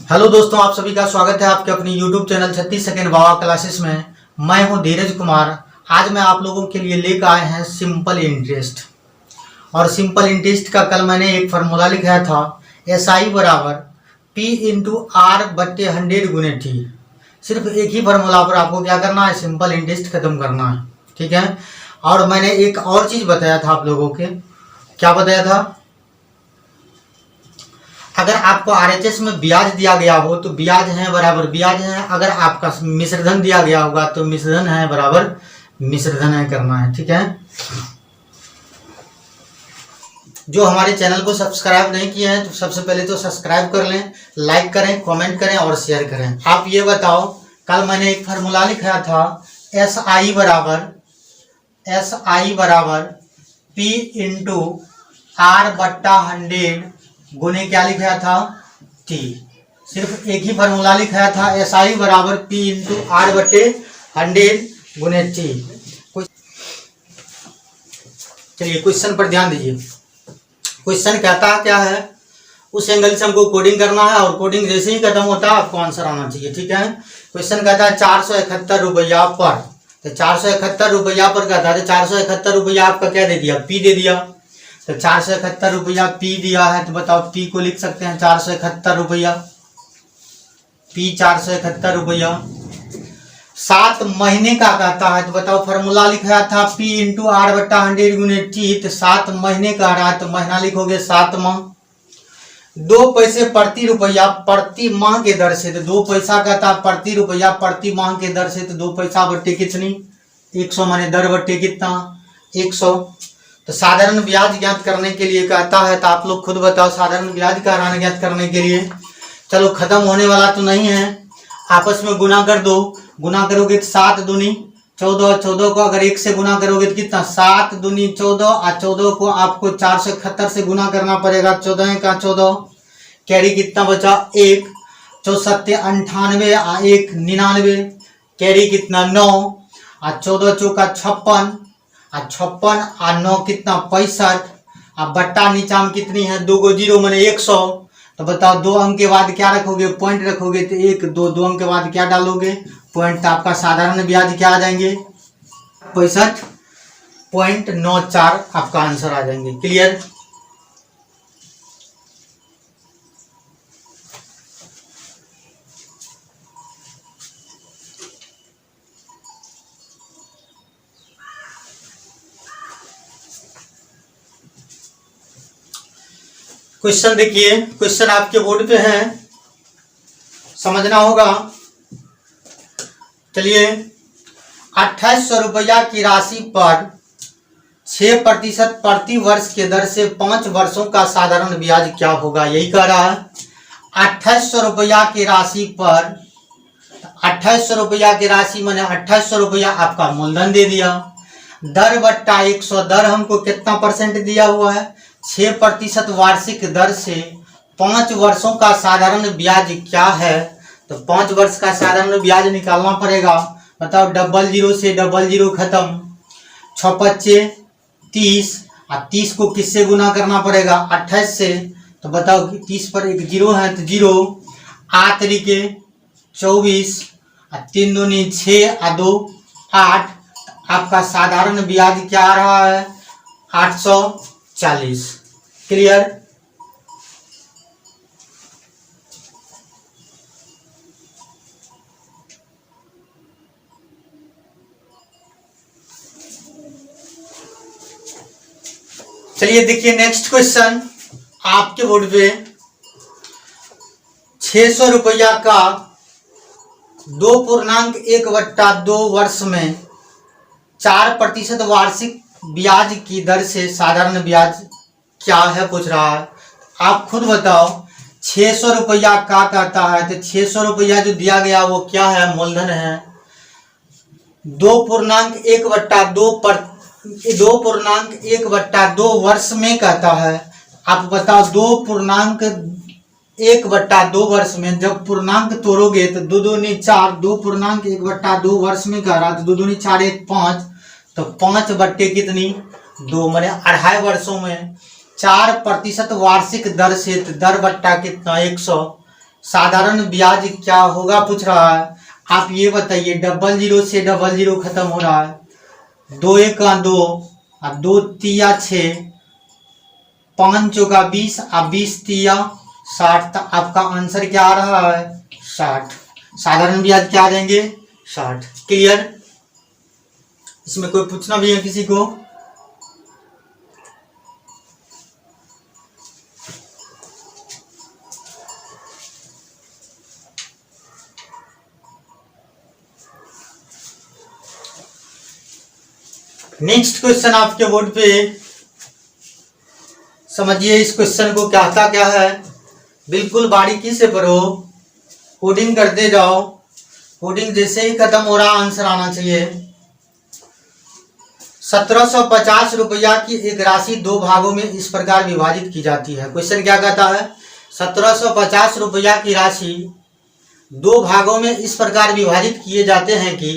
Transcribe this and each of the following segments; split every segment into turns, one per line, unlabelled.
Hello दोस्तों, आप सभी का स्वागत है आपके अपनी यूट्यूब चैनल 36 सेकंड बाबा क्लासेस में। मैं हूं धीरज कुमार। आज मैं आप लोगों के लिए लेकर आए हैं सिंपल इंटरेस्ट। और सिंपल इंटरेस्ट का कल मैंने एक फार्मूला लिखाया था, SI बराबर P/R/100 × T। सिर्फ एक ही फार्मूला पर आपको क्या करना है, सिंपल इंटरेस्ट खत्म करना है, ठीक है। और मैंने एक और चीज़ बताया था आप लोगों के, क्या बताया था, अगर आपको RHS में ब्याज दिया गया हो तो ब्याज है बराबर ब्याज है, अगर आपका मिश्रधन दिया गया होगा तो मिश्रधन है बराबर मिश्रधन है करना है, ठीक है। जो हमारे चैनल को सब्सक्राइब नहीं किए हैं तो सबसे पहले तो सब्सक्राइब कर लें, लाइक करें, कमेंट करें और शेयर करें। आप ये बताओ, कल मैंने एक फार्मूला लिखाया था SI बराबर P/R/100 गुने क्या लिखाया था, T। सिर्फ एक ही फार्मूला लिखाया था, SI बराबर P/R/100 गुने T। चलिए क्वेश्चन पर ध्यान दीजिए। क्वेश्चन कहता क्या है, उस एंगल से हमको कोडिंग करना है और कोडिंग जैसे ही खत्म होता है आपको आंसर आना चाहिए, ठीक है। क्वेश्चन कहता है 471 रुपया पर, तो 471 रुपया पर कहता है, तो 471 रुपया आपका क्या दे दिया, P दे दिया। तो 471 रुपया P दिया है, तो बताओ P को लिख सकते हैं 471 रुपया, P 471 रुपया। 7 महीने का कहता है, तो बताओ फार्मूला लिखाया था P/R/100 गुने T, तो 7 महीने का रहा है तो महीना लिखोगे 7 माह। 2 पैसे प्रति रुपया प्रति माह के दर से, तो 2 पैसा कहता है प्रति रुपया प्रति माह के दर से, तो 2 पैसा बट्टे कितनी 100, माने दर बट्टे कितना 100। तो साधारण ब्याज ज्ञात करने के लिए कहता है, तो आप लोग खुद बताओ साधारण ब्याज का मान ज्ञात करने के लिए। चलो खत्म होने वाला तो नहीं है, आपस में गुना कर दो। गुना करोगे तो 7 दूनी 14, 14 को अगर 1 से गुना करोगे तो कितना 7 दूनी 14, और 14 को आपको 471 से गुना करना पड़ेगा। 14 का 14, कैरी कितना बचा 1, 4 7 98 और 1 99, कैरी कितना 9, और 14 चौका 56, और 56 और 9 कितना 65, और बट्टा नीचा में कितनी है 2 गो 0 माने 100। तो बताओ 2 अंक के बाद क्या रखोगे, पॉइंट रखोगे, तो 1 2 2 अंक के बाद क्या डालोगे, पॉइंट। तो आपका साधारण ब्याज क्या आ जाएंगे 65.94 आपका आंसर आ जाएंगे। क्लियर। क्वेश्चन देखिए, क्वेश्चन आपके बोर्ड पे है, समझना होगा। चलिए 2800 रुपया की राशि पर 6% प्रति वर्ष के दर से 5 वर्षों का साधारण ब्याज क्या होगा, यही कह रहा है। 2800 रुपया की राशि पर, 2800 रुपया की राशि मैंने 2800 रुपया आपका मूलधन दे दिया, दर बट्टा 100, दर हमको कितना परसेंट दिया हुआ है 6% वार्षिक दर से 5 वर्षों का साधारण ब्याज क्या है। तो 5 वर्ष का साधारण ब्याज निकालना पड़ेगा। बताओ 00 से 00 खत्म, 6 25 30, और 30 को किससे गुना करना पड़ेगा 28 से। तो बताओ 30 पर एक 0 है तो 0, 8 तरीके 24, और 3 दूनी 6, और 2 8। आपका साधारण ब्याज क्या आ रहा है 840। क्लियर। चलिए देखिए नेक्स्ट क्वेश्चन आपके बोर्ड पे। 600 रुपया का 2.1/2 वर्ष में 4% वार्षिक ब्याज की दर से साधारण ब्याज क्या है पूछ रहा है। आप खुद बताओ 600 रुपया का कहता है, तो 600 रुपया जो दिया गया वो क्या है, मूलधन है। 2.1/2 वर्ष में कहता है। आप बताओ 2.1/2 वर्ष में जब पूर्णांक तोड़ोगे तो 2 दूनी 4, 2.1/2 वर्ष में कह रहा, तो 2 दूनी 4 1 5, तो 5 बट्टे कितनी 2, मैंने 2.5 वर्षों में 4% वार्षिक दर से, तो दर बट्टा कितना 100। साधारण ब्याज क्या होगा पूछ रहा है। आप ये बताइए, 00 से 00 खत्म हो रहा है, 2 1 का 2 और 2 तिया 6, 5 चौका 20 और 20 तिया 60। तो आपका आंसर क्या आ रहा है 60। साधारण ब्याज क्या देंगे 60। क्लियर। इसमें कोई पूछना भी है किसी को? नेक्स्ट क्वेश्चन आपके बोर्ड पे, समझिए इस क्वेश्चन को क्या है, बिल्कुल बारीकी से पढ़ो, कोडिंग करते जाओ। कोडिंग जैसे ही खत्म हो रहा आंसर आना चाहिए। 1750 रुपया की एक राशि 2 भागों में इस प्रकार विभाजित की जाती है। क्वेश्चन क्या कहता है, 1750 रुपया की राशि 2 भागों में इस प्रकार विभाजित किए जाते हैं कि,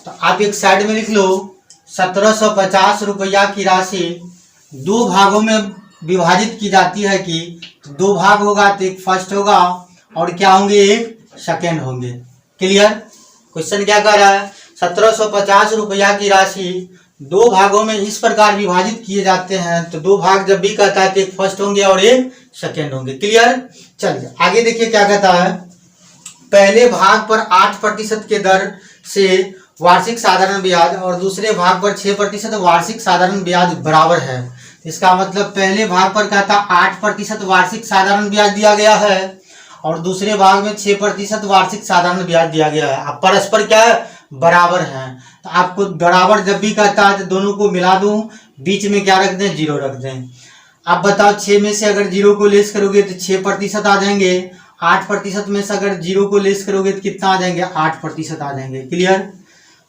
तो आप एक साइड में लिख लो, 1750 रुपया की राशि 2 भागों में विभाजित की जाती है कि 2 भाग होगा तो एक फर्स्ट होगा और क्या होंगे, एक सेकेंड होंगे। क्लियर। क्वेश्चन क्या कह रहा है, 1750 रुपया की राशि 2 भागों में इस प्रकार विभाजित किए जाते हैं, तो 2 भाग जब भी कहता है तो एक फर्स्ट होंगे और एक सेकेंड होंगे। क्लियर। चलिए आगे देखिए क्या कहता है, पहले भाग पर 8% के दर से वार्षिक साधारण ब्याज और दूसरे भाग पर 6% वार्षिक साधारण ब्याज बराबर है। इसका मतलब पहले भाग पर कहता 8% वार्षिक साधारण ब्याज दिया गया है और दूसरे भाग में 6% वार्षिक साधारण ब्याज दिया गया है। अब परस्पर क्या है, बराबर है। तो आपको बराबर जब भी कहता है तो दोनों को मिला दूं, बीच में क्या रख दें, 0 रख दें। अब बताओ 6 में से अगर 0 को लेस करोगे तो 6% आ जाएंगे, 8% में से अगर 0 को लेस करोगे तो कितना आ जाएंगे, 8% आ जाएंगे। क्लियर।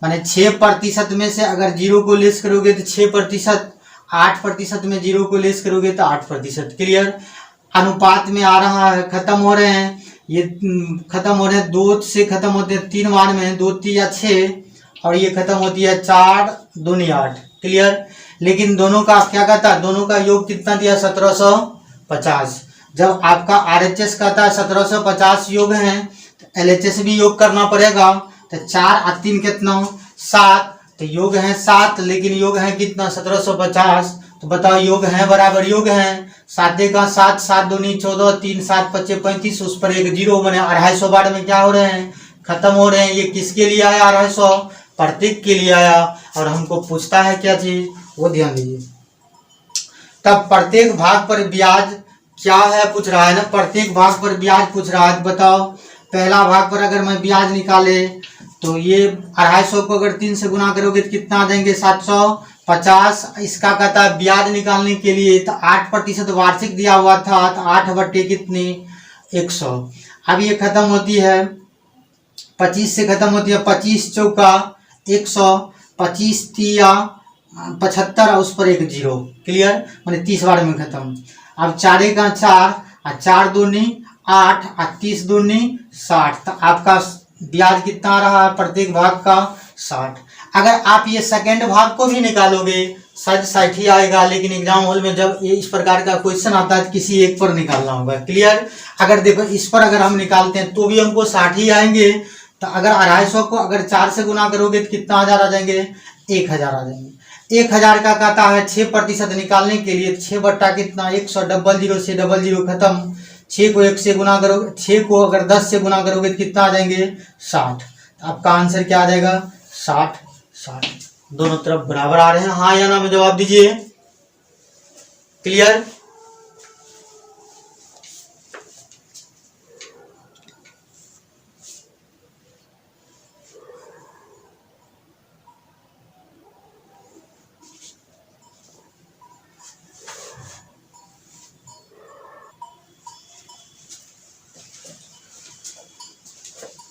माने 6% में से अगर 0 को लेस करोगे तो 6%, 8% में 0 को लेस करोगे तो 8%। क्लियर। अनुपात में आ रहा है, खत्म हो रहे हैं ये, खत्म हो रहे हैं 2 से खत्म होते हैं 3 बार में, 2 तिया 6 और ये खत्म होती है 4 दूनी 8। क्लियर। लेकिन दोनों का क्या कहता है, दोनों का योग कितना दिया, 1750। जब आपका RHS कहता है 1750 योग है तो LHS भी योग करना पड़ेगा। तो 4 और 3 कितना, 7, तो योग है 7, लेकिन योग है कितना, 1750। तो बताओ योग है, बराबर योग है, 7 का 7, 7 दूनी 14, 3 7 25 35, उस पर एक 0 बने, 250 बार में क्या हो रहे हैं, खत्म हो रहे हैं। ये किसके लिए आया, 250 प्रत्येक के लिए आया और हमको पूछता है क्या चीज, वो ध्यान दीजिए। तब प्रत्येक भाग पर ब्याज क्या है पूछ रहा है ना, प्रत्येक भाग पर ब्याज पूछ रहा है। बताओ पहला भाग पर अगर मैं ब्याज निकाले तो ये 250 को अगर 3 से गुना करोगे तो कितना आ जाएंगे, 750। इसका कहता है ब्याज निकालने के लिए तो 8% वार्षिक दिया हुआ था, तो 8 बटे कितनी, 100। अब ये खत्म होती है 25 से खत्म होती है, 25 चौका 100, 25 तिया 75 और उस पर एक 0। क्लियर। मैंने 30 बार में खत्म। अब 4 का 4 और 4 दूनी 8 और 30 दूनी 60। तो आपका ब्याज कितना रहा प्रत्येक भाग का, 60। अगर आप ये सेकेंड भाग को भी निकालोगे शायद 60 ही आएगा, लेकिन एग्जाम हॉल में जब ये इस प्रकार का क्वेश्चन आता है तो किसी एक पर निकालना होगा। क्लियर। अगर देखो इस पर अगर हम निकालते हैं तो भी हमको 60 ही आएंगे। तो अगर 250 को अगर 4 से गुना करोगे तो कितना हजार आ जाएंगे, 1000 आ जाएंगे। 1000 का कहता है 6% निकालने के लिए 6 बट्टा कितना, 100, 00 से 00 खत्म। 6 को 1 से गुना करोगे, 6 को अगर 10 से गुना करोगे तो कितना आ जाएंगे, 60। तो आपका आंसर क्या आ जाएगा, 60 60। दोनों तरफ बराबर आ रहे हैं, हाँ या ना में जवाब दीजिए। क्लियर।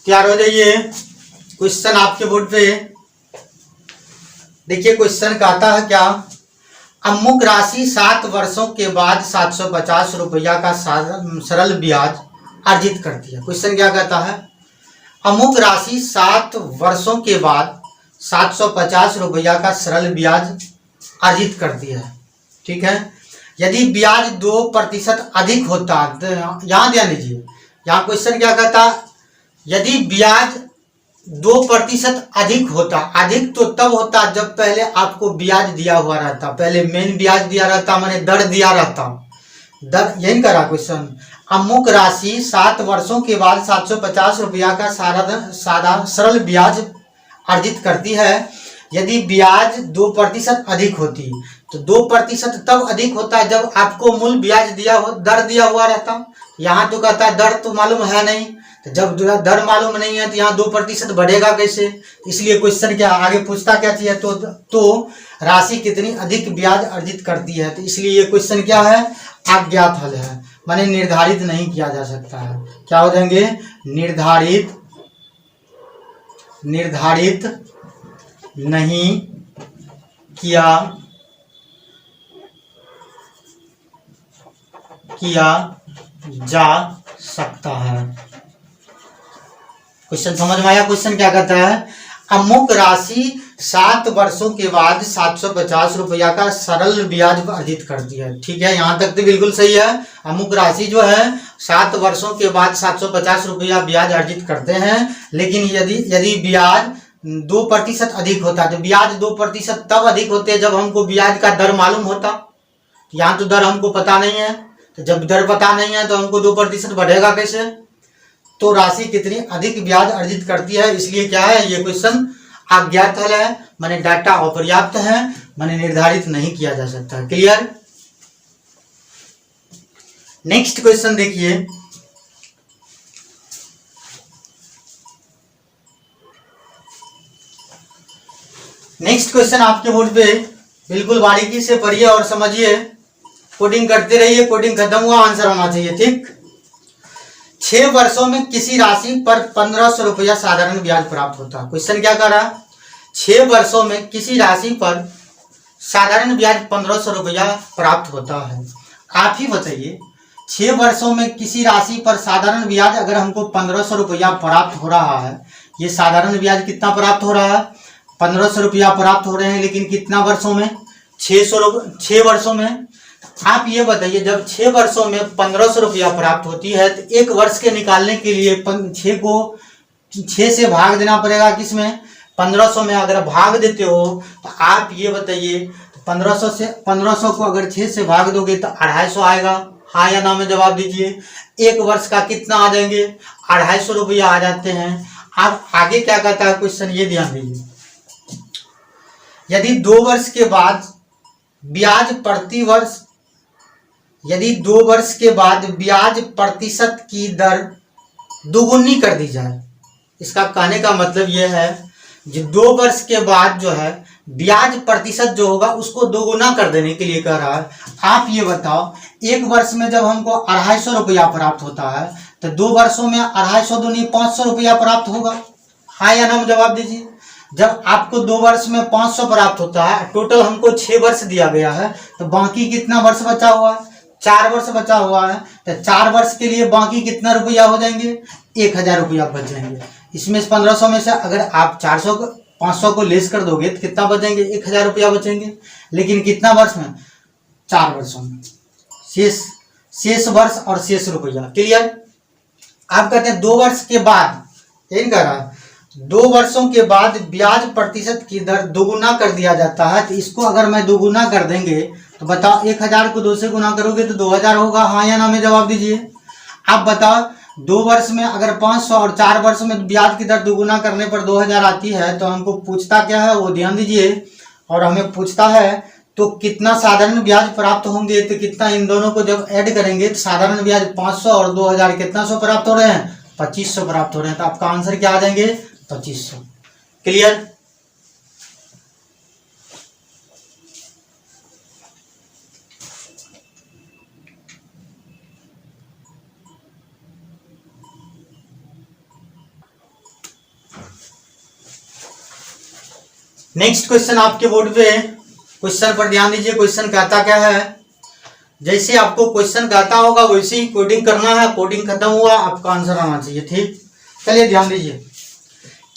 तैयार हो जाइए। क्वेश्चन आपके बोर्ड पे देखिए, क्वेश्चन कहता है क्या, अमुक राशि 7 वर्षों के बाद 750 रुपया का सरल ब्याज अर्जित करती है। क्वेश्चन क्या कहता है, अमुक राशि 7 वर्षों के बाद 750 रुपया का सरल ब्याज अर्जित करती है। ठीक है। यदि ब्याज 2% अधिक होता, यहाँ ध्यान दीजिए, यहाँ क्वेश्चन क्या कहता, यदि ब्याज 2% अधिक होता, अधिक तो तब होता जब पहले आपको ब्याज दिया हुआ रहता, पहले मेन ब्याज दिया रहता, माने दर दिया रहता, दर यही करा क्वेश्चन। अमुक राशि 7 वर्षों के बाद 750 रुपया का सादा सरल ब्याज अर्जित करती है। यदि ब्याज 2% अधिक होती, तो 2% तब अधिक होता जब आपको मूल ब्याज दिया हो, दर दिया हुआ रहता। यहाँ तो कहता है दर तो मालूम है नहीं, तो जब दर मालूम नहीं है तो यहाँ 2% बढ़ेगा कैसे। इसलिए क्वेश्चन क्या आगे पूछता क्या चाहिए, तो राशि कितनी अधिक ब्याज अर्जित करती है। तो इसलिए ये क्वेश्चन क्या है, अज्ञात हल है, माने निर्धारित नहीं किया जा सकता है। क्या हो जाएंगे, निर्धारित नहीं किया जा सकता है। क्वेश्चन समझ में आया। क्वेश्चन क्या कहता है, अमुक राशि 7 वर्षों के बाद 750 रुपया का सरल ब्याज अर्जित करती है। ठीक है, यहाँ तक तो बिल्कुल सही है। अमुक राशि जो है 7 वर्षों के बाद 750 रुपया ब्याज अर्जित करते हैं, लेकिन यदि ब्याज 2% अधिक होता, तो ब्याज 2% तब अधिक होते जब हमको ब्याज का दर मालूम होता। यहाँ तो दर हमको पता नहीं है, तो जब दर पता नहीं है तो हमको 2% बढ़ेगा कैसे। तो राशि कितनी अधिक ब्याज अर्जित करती है, इसलिए क्या है, ये क्वेश्चन अज्ञात हल है, माने डाटा अपर्याप्त है, माने निर्धारित नहीं किया जा सकता। क्लियर। नेक्स्ट क्वेश्चन देखिए, नेक्स्ट क्वेश्चन आपके बोर्ड पे बिल्कुल बारीकी से पढ़िए और समझिए, कोडिंग करते रहिए, कोडिंग खत्म हुआ आंसर होना चाहिए। ठीक, 6 वर्षों में किसी राशि पर 1500 रुपया साधारण ब्याज प्राप्त होता। क्वेश्चन क्या कर रहा है, 6 वर्षों में किसी राशि पर साधारण ब्याज 1500 रुपया प्राप्त होता है। आप ही बताइए, 6 वर्षों में किसी राशि पर साधारण ब्याज अगर हमको 1500 रुपया प्राप्त हो रहा है, ये साधारण ब्याज कितना प्राप्त हो रहा है, 1500 रुपया प्राप्त हो रहे हैं, लेकिन कितना वर्षों में, 6 वर्षों में। आप ये बताइए, जब 6 वर्षों में 1500 रुपया प्राप्त होती है, तो 1 वर्ष के निकालने के लिए 6 से भाग देना पड़ेगा, किसमें, 1500 में। अगर भाग देते हो तो आप ये बताइए, 1500 को अगर 6 से भाग दोगे तो 250 आएगा। हाँ या ना में जवाब दीजिए। 1 वर्ष का कितना आ जाएंगे, 250 रुपया आ जाते हैं। आप आगे क्या कहता है क्वेश्चन, ये ध्यान दीजिए, यदि 2 वर्ष के बाद ब्याज प्रति वर्ष, यदि 2 वर्ष के बाद ब्याज प्रतिशत की दर दोगुनी कर दी जाए। इसका कहने का मतलब यह है, जो 2 वर्ष के बाद जो है ब्याज प्रतिशत जो होगा उसको दोगुना कर देने के लिए कह रहा है। आप ये बताओ, 1 वर्ष में जब हमको 250 रुपया प्राप्त होता है, तो 2 वर्षों में 250 दूनी 500 रुपया प्राप्त होगा। हाँ या ना में जवाब दीजिए। जब आपको 2 वर्ष में 500 प्राप्त होता है, टोटल हमको 6 वर्ष दिया गया है, तो बाकी कितना वर्ष बचा हुआ है, 4 वर्ष बचा हुआ है। तो 4 वर्ष के लिए बाकी कितना रुपया हो जाएंगे, 1000 रुपया बच जाएंगे। इसमें 1500 में से अगर आप 500 को लेस कर दोगे तो कितना बचेंगे, 1000 रुपया बचेंगे। लेकिन कितना वर्ष में, 4 वर्षों में, शेष वर्ष और शेष रुपया। क्लियर। आप कहते हैं 2 वर्ष के बाद, यही कह रहा है, 2 वर्षों के बाद ब्याज प्रतिशत की दर दोगुना कर दिया जाता है। तो इसको अगर मैं दोगुना कर देंगे तो बताओ, 1000 को 2 से गुना करोगे तो 2000 होगा। हाँ या ना में जवाब दीजिए। आप बताओ, 2 वर्ष में अगर 500 और 4 वर्ष में ब्याज की दर दोगुना करने पर 2000 आती है, तो हमको पूछता क्या है वो ध्यान दीजिए। और हमें पूछता है तो कितना साधारण ब्याज प्राप्त होंगे, तो कितना, इन दोनों को जब ऐड करेंगे तो साधारण ब्याज 500 और 2000 कितना सौ प्राप्त हो रहे हैं, 2500 प्राप्त हो रहे हैं। तो आपका आंसर क्या आ जाएंगे, 2500। क्लियर। नेक्स्ट क्वेश्चन आपके बोर्ड पे, क्वेश्चन पर ध्यान दीजिए। क्वेश्चन कहता क्या है, जैसे आपको क्वेश्चन कहता होगा वैसे ही कोडिंग करना है। कोडिंग खत्म हुआ, आपका आंसर आना चाहिए। ठीक, चलिए ध्यान दीजिए।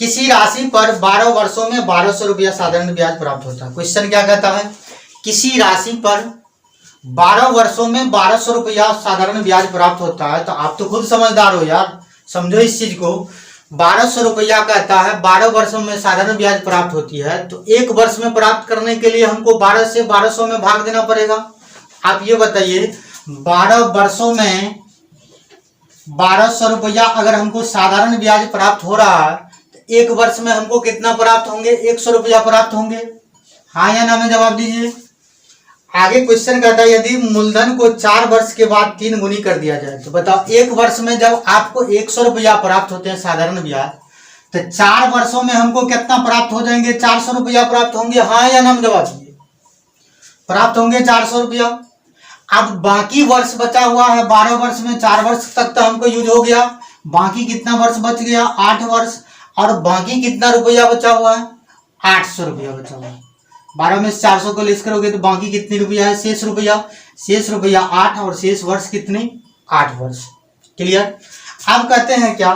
किसी राशि पर 12 वर्षों में 1200 रुपया साधारण ब्याज प्राप्त होता है। क्वेश्चन क्या कहता है, किसी राशि पर 12 वर्षों में 1200 रुपया साधारण ब्याज प्राप्त होता है। तो आप तो खुद समझदार हो यार, समझो इस चीज को। 1200 रुपया कहता है 12 वर्षों में साधारण ब्याज प्राप्त होती है, तो एक वर्ष में प्राप्त करने के लिए हमको 12 से 1200 में भाग देना पड़ेगा। आप ये बताइए 12 वर्षों में 1200 रुपया अगर हमको साधारण ब्याज प्राप्त हो रहा है, तो एक वर्ष में हमको कितना प्राप्त होंगे? 100 रुपया प्राप्त होंगे। हाँ या ना में जवाब दीजिए। आगे क्वेश्चन कहता है यदि मूलधन को 4 वर्ष के बाद 3 गुनी कर दिया जाए, तो बताओ एक वर्ष में जब आपको 100 रुपया प्राप्त होते हैं साधारण ब्याज, तो 4 वर्षों में हमको कितना प्राप्त हो जाएंगे? 400 रुपया प्राप्त होंगे। हाँ या ना में जवाब दीजिए। प्राप्त होंगे 400 रुपया। अब बाकी वर्ष बचा हुआ है 12 वर्ष में, 4 वर्ष तक तो हमको यूज हो गया, बाकी कितना वर्ष बच गया? 8 वर्ष। और बाकी कितना रुपया बचा हुआ है? 800 रुपया बचा हुआ है। 12 में से 400 को लेस करोगे तो बाकी कितनी रुपया है? शेष रुपया। शेष रुपया 8 और शेष वर्ष कितने? 8 वर्ष। क्लियर। अब कहते हैं क्या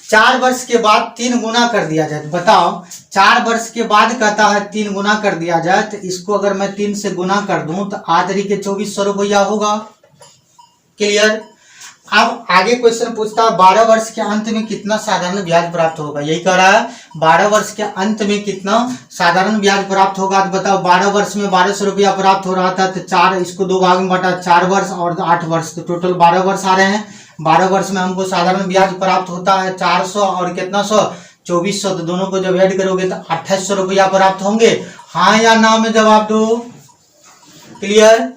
4 वर्ष के बाद 3 गुना कर दिया जाए, तो बताओ 4 वर्ष के बाद कहता है 3 गुना कर दिया जाए, तो इसको अगर मैं 3 से गुना कर दूं तो 8 के 2400 रुपया होगा। क्लियर। अब आगे क्वेश्चन पूछता है 12 वर्ष के अंत में कितना साधारण ब्याज प्राप्त होगा। यही कह रहा है 12 वर्ष के अंत में कितना साधारण ब्याज प्राप्त होगा। तो बताओ 12 वर्ष में 1200 रुपया प्राप्त हो रहा था, तो 4 इसको 2 भाग में बांटा, 4 वर्ष और 8 वर्ष, तो टोटल 12 वर्ष आ रहे हैं। 12 वर्ष में हमको साधारण ब्याज प्राप्त होता है 400 और कितना 100? 2400। तो दोनों को जब ऐड करोगे तो 2800 रुपया प्राप्त होंगे। हाँ या ना में जवाब दो। क्लियर।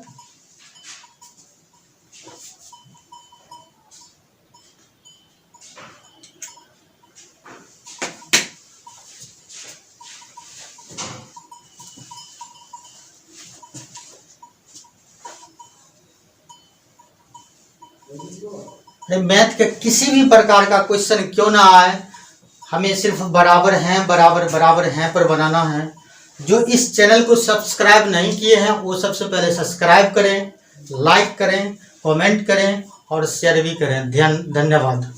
मैथ के किसी भी प्रकार का क्वेश्चन क्यों ना आए, हमें सिर्फ बराबर हैं बराबर बराबर हैं पर बनाना है। जो इस चैनल को सब्सक्राइब नहीं किए हैं वो सबसे पहले सब्सक्राइब करें, लाइक करें, कमेंट करें और शेयर भी करें। धन्यवाद।